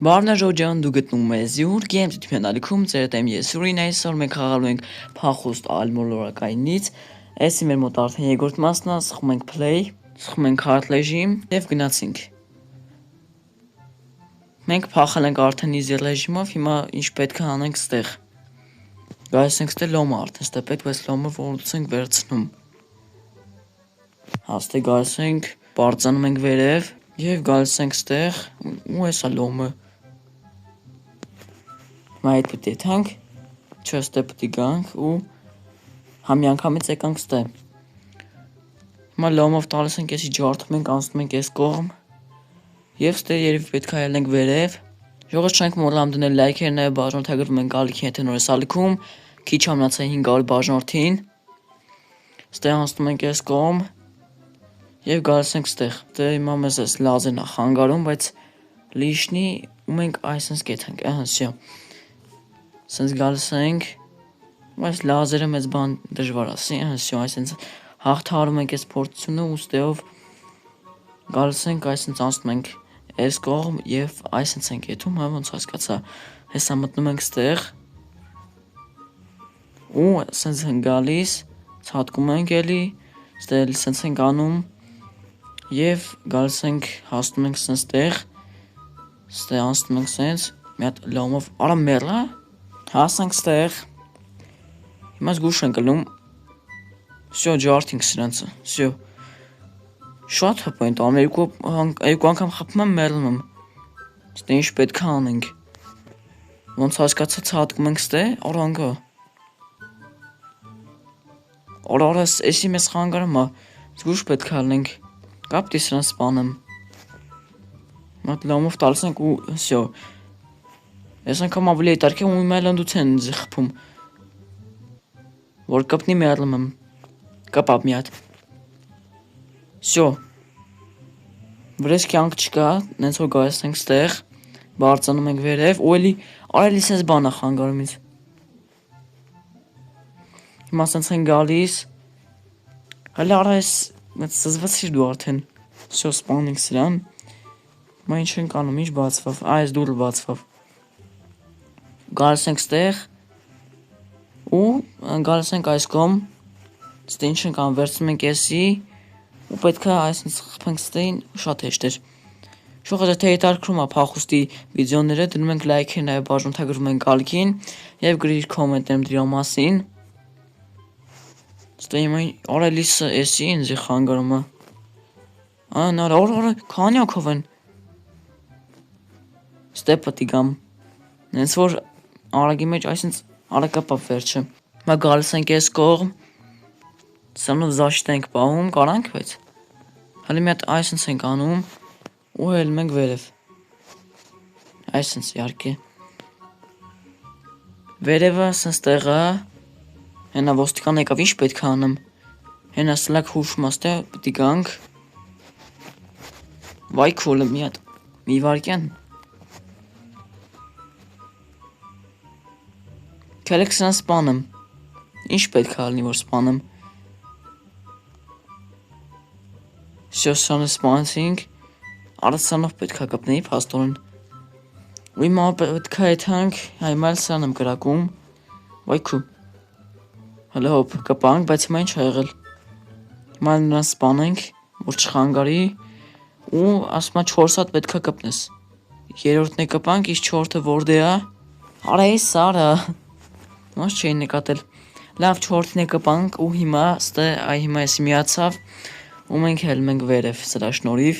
Բարնա Ժոջան դու գտնում ես Յուր Games YouTube каналում ծերտ եմ ես Ուրին այսօր մենք խաղալու ենք փախուստ ալմոլորակայինից Էսի մեր մոտ արդեն երկրորդ մասն է սխում ենք play սխում ենք hard ռեժիմ եւ գնացինք Մենք փախել ենք արդեն easy ռեժիմով հիմա ինչ պետք է անենք ստեղ Գայս ենք ստեղ լոմը արդեն ստեղ պետք է լոմը որոնց ենք վերցնում Հաստե գայս ենք բարձանում ենք վերև եւ գալիս ենք ստեղ ու էսա լոմը Մայր պետք է թանք, չստե պետք է գանք ու համի անգամից եկանք ստե Հիմա լոմով տալիս ենք եսի ջարդում ենք անցնում ենք ես կողմ Եվ ստե երևի պետք է այլենք վերև Ժողոց չենք մոռանում դնել լայքերն եւ բաժանորդագրվում ենք ալիքին եթե նոր ես ալիքում Քիչ ամնացա 500 բաժանորդին Ստե անցնում ենք ես կողմ Եվ գալիս ենք ստեղ Դե հիմա մեզ էս լազերն է խանգարում բայց լիշնի ու մենք այսպես կեթանք Սյո Սենց գալիս ենք Այս լազերը մեծ բան դժվար ասի Սյո այսպես հաղթահարում ենք այս փորձությունը ու ստեով գալիս ենք այսպես անցնում ենք այս կողմ եւ այսպես ենք եթում ոնց հասկացա հեսա մտնում ենք ստեղ ու սենց են գալիս ցածկում ենք էլի ստեղ սենց ենք անում եւ գալիս ենք հասնում ենք սենց տեղ ստեղ անցնում ենք սենց մի հատ լոմով արա մեռա հասանք ստեղ հիմա զգուշ ենք գնում Всё ջարդինք սրանցը Всё Շատ հպանտ երկու անգամ խփում եմ մեռնում եմ Ստե ինչ պետք է անենք Ոնց հասկացա ցածկում ենք ստե արանքա Օրորս էսի մեզ խանգարում է զգուշ պետք է անենք Կապտի սրան սպանեմ Մատ լոմով տալիս ենք ու Всё Ես անգամ ավելի հետարք է ու իմ այլանդուց են զխպում Որ կպնի մեռնում եմ Կապապ մի հատ Всё Վրես կյանք չկա նենց որ գայս ենք ստեղ Բարձանում ենք վերև ու էլի արելի սենց բան է խանգարում ինձ Հիմա սենց են գալիս Հələ արա ես Սզվացիր դու արդեն Всё սպանենք սրան Հիմա ինչ ենք անում ինչ բացվավ Այս դուրը բացվավ Գալիս ենք ստեղ ու գալիս ենք այս կողմ Ստե ինչ ենք անում վերցնում ենք եսի ու պետք է այսպես խփենք ստեին շատ հեշտ էր Շողը թե հետարքրում է փախուստի վիդեոները դնում ենք լայքերն եւ բաժանորդագրվում ենք ալիքին եւ գրիր կոմենտներում դրա մասին Ստե հիմա արելիս էսի ինձ խանգարում է Արա քանյակով են Ստե պետք է գամ Նենց որ արագի մեջ այսինքն արագապապ վերջը Հիմա գալիս ենք այս կողմ Սանով զաշտ ենք պահում կարանք բայց Հələ մի հատ այսինքն ենք անում ու հելում ենք վերև Այսինքն իհարկե Վերևը սենց տեղը Հենա ոստիկան եկավ ինչ պետք է անեմ Հենա սլակ հուշում աստե պետք է գանք Վայ քոլը մի հատ մի վարկյան Քելեք սրան սպանեմ Ինչ պետք է ալնի որ սպանեմ Всё սրանը սպանեցինք Արացանով պետք է կպնեի փաստորեն Ու հիմա պետք է եթանք Հիմա սրան եմ կրակում Վայ քու Հələ հոպ կպանք բայց հիմա ինչ ա եղել Հիմա նրան սպանենք որ չխանգարի ու ասում է 4 հատ պետք է կպնես Երրորդն է կպանք իս 4-ը որտե է Արա էս սարը Ոնց չէին նկատել Լավ 4-ն է կպանք ու հիմա ստե այ հիմա էսի միացավ ու մենք հելում ենք վերև սրա շնորհիվ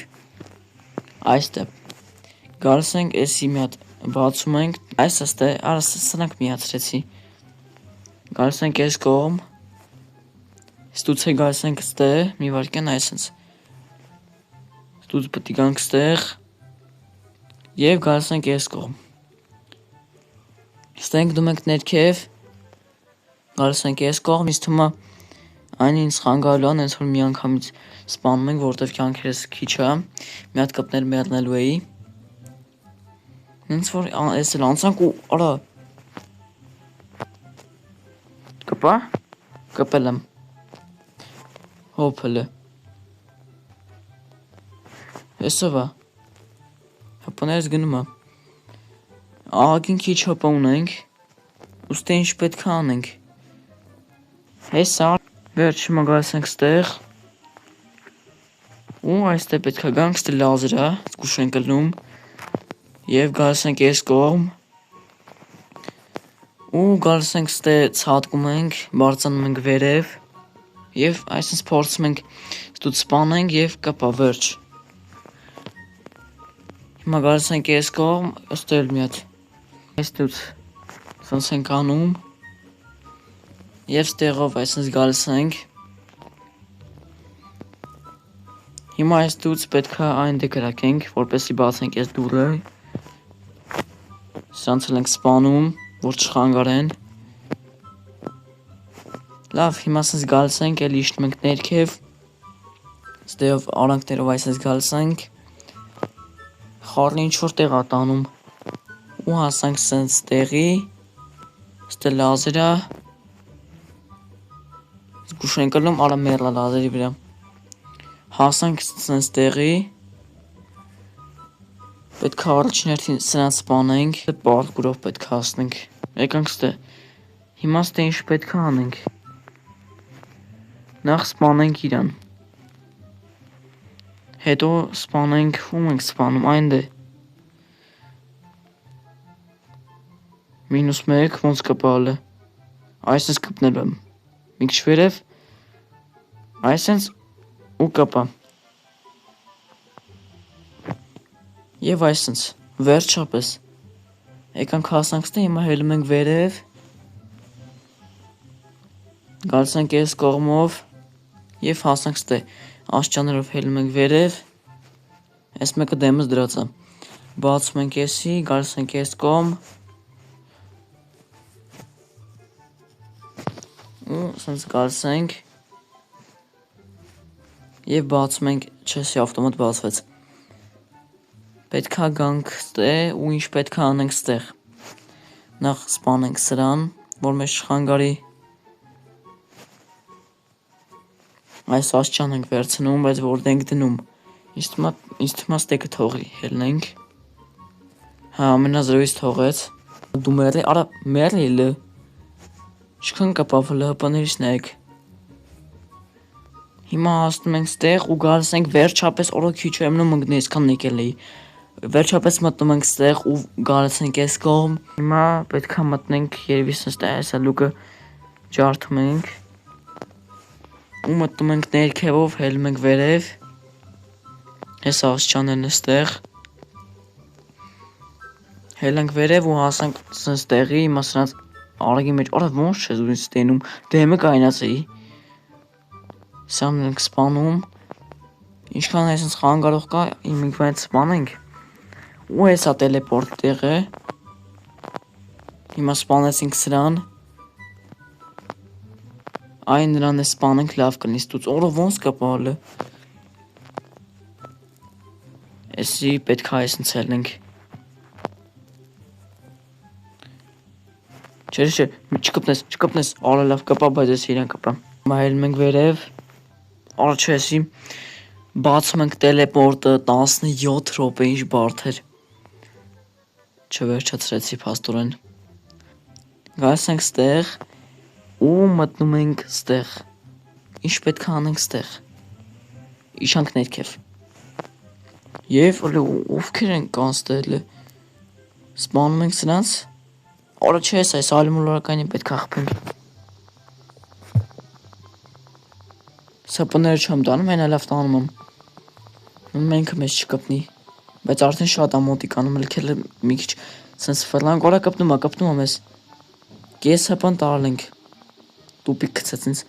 Այստե Գալիս ենք էսի մի հատ բացում ենք Այս ստե արա սրանք միացրեցի Գալիս ենք այս կողմ Ստուց է գալիս ենք ստե մի վարկյան այսենց Ստուց պետք է գանք ստեղ Եվ գալիս ենք այս կողմ Ստե ենք դում ենք ներքև Գալիս ենք այս կողմ Իսկ թվում է այն ինձ խանգարելու է Հենց որ մի անգամից սպանում ենք որտեվ կյանքերս քիչ է Մի հատ կպներ մեռնելու էի Հենց որ այս էլ անցանք ու արա Կպա Կպել եմ Հոպ հլը Էսով է Հապոներս գնում է Աղագին քիչ հապա ունենք, ուստի ինչ պետք է անենք։ Հեսա, վերջ հիմա գալիս ենք ստեղ, ու այստեղ պետք է գանք ստե լազերա, զգուշ ենք գլնում, և գալիս ենք ես կողմ, ու գալիս ենք ստե ծատկում ենք, բարձանում ենք վերև, և այսինց փորձում ենք ստուտ սպանենք և կապա վերջ։ Հիմա գալիս ենք ես կողմ, ստել մի հատ այստուց սենց ենք անում, և ստեղով այսինց գալիս ենք։ Հիմա այստուց պետք է այն դե կրակենք, որպեսի բացենք ես դուրը, սանցել ենք սպանում, որ չխանգարեն։ Լավ, հիմա սենց գալիս ենք, էլ իշտում ենք ներքև, ստեղով արանքներով այսինց գալիս ենք, խառը ինչ-որ տեղ ա տանում, ու հասանք սենց տեղի, ստե լազերա, զգուշ ենք գլնում, արա մերլա լազերի վրա, հասանք սենց տեղի, պետք է առաջին հերթին սրանց սպանենք, պարկուրով պետք է հասնենք, եկանք ստե, հիմա ստե ինչ պետք է անենք, նախ սպանենք իրան, հետո սպանենք, ում ենք սպանում, այն դե, -1, ոնց կպալը, այսինց կպնելու եմ, մի քիչ վերև, այսինց ու կպա, և այսինց, վերջապես, եկանք հասանք ստե, հիմա հելում ենք վերև, գալիս ենք ես կողմով, և հասանք ստե, աստիճաններով հելում ենք վերև, այս մեկը դեմս դրած է, բացում ենք եսի, գալիս ենք ես կողմ, ու սենց գալիս ենք, և բացում ենք, չեսի ավտոմատ բացվեց, պետք է գանք ստե, ու ինչ պետք է անենք ստեղ, նախ սպանենք սրան, որ մեզ չխանգարի, այս աստիճան ենք վերցնում, բայց որ ենք դնում, ինձ թվում է ստեկը թողի, հելնենք, հա ամենազրոյից թողեց, դու մերլի, արա մերլի, չքն կպավը հպաներից նայեք, հիմա հասնում ենք ստեղ ու գալիս ենք վերջապես օրը քիչ էմնում ընգնի իսկան նեկել էի, վերջապես մտնում ենք ստեղ ու գալիս ենք ես կողմ, հիմա պետք է մտնենք երևի սենց այսա լուկը ջարդում ենք, ու մտնում ենք ներքևով, հելում ենք վերև, ես աստիճաններն էստեղ, հելանք վերև ու հասանք սենց տեղի, հիմա սրանց արագի մեջ, արա ոնց չես ու ինձ ստենում, դեմը կայնած էի, սրանն ենք սպանում, ինչքան այսինց խանգարող կա, ինք վայնց սպանենք, ու հեսա տելեպորտ տեղը, հիմա սպանեցինք սրան, այն նրան է սպանենք լավ կնի ստուց, օրը ոնց կպալը, էսի պետք է այսինց հելնենք, չէ, չկպնես, արա լավ կպա, բայց ես իրան կպա, հիմա հելում ենք վերև, արա չէ էսի, բացում ենք տելեպորտը 17 րոպե ինչ բարդ էր, չվերջացրեցի փաստորեն, գալիս ենք ստեղ, ու մտնում ենք ստեղ, ինչ պետք է անենք ստեղ, իշխանք ներքև, և ովքեր են կան ստեղ, սպանում ենք սրանց, արա չէ այս ալիմոլորակայնին պետք է աղպենք, սապները չեմ տանում, հենա լավ տանում եմ, մենքը մեզ չկպնի, բայց արդեն շատ ամոտիկ անում, լքել մի քիչ, սենց վրլանք, արա կպնում է մեզ, կես հապան տարալ ենք, տուպիկ կծեց ինձ,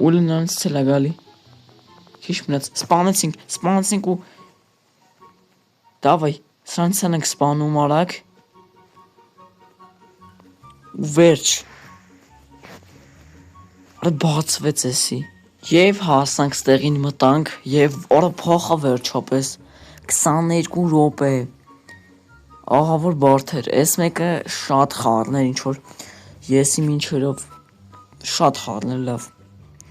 ուլը նրանց ցել է գալի, քիչ մնաց, սպանեցինք ու, դավայ, սրանց ենք սպանում արագ, ու վերջ, արա բացվեց էսի, և հասանք ստեղին մտանք, և արա փոխա վերջապես, 22 րոպե, ահա որ բարդ էր, այս մեկը շատ խառն էր ինչ-որ, եսի մինչերով, շատ խառն էր լավ,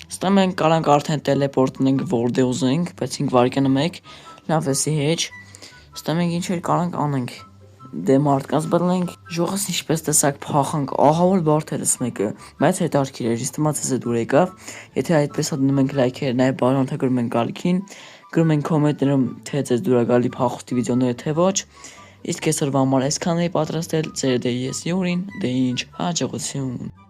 ստե մենք կարանք արդեն տելեպորտնենք որդե ուզենք, բայց 5 վարկյանը մեկ, լավ էսի հեչ, ստե մենք ինչ էր կարանք անենք, դե մարդկանց բռնենք, ժողովրդս ինչպես տեսակ փախանք, ահա որ բարդերս մեկը, բայց հետարքիր էր, իսկ թվում է դուր եկավ, եթե այդպես դնում ենք լայքերը, նաև բարոնթը գրում ենք գալիքին, գրում ենք կոմենտներում, թե ձեզ դուր է գալի փախուստի վիդեոները, թե ոչ, իսկ այսօրվա համար այսքան էի պատրաստել, ձեր դե ես Յուրին, դե ինչ, հաջողություն։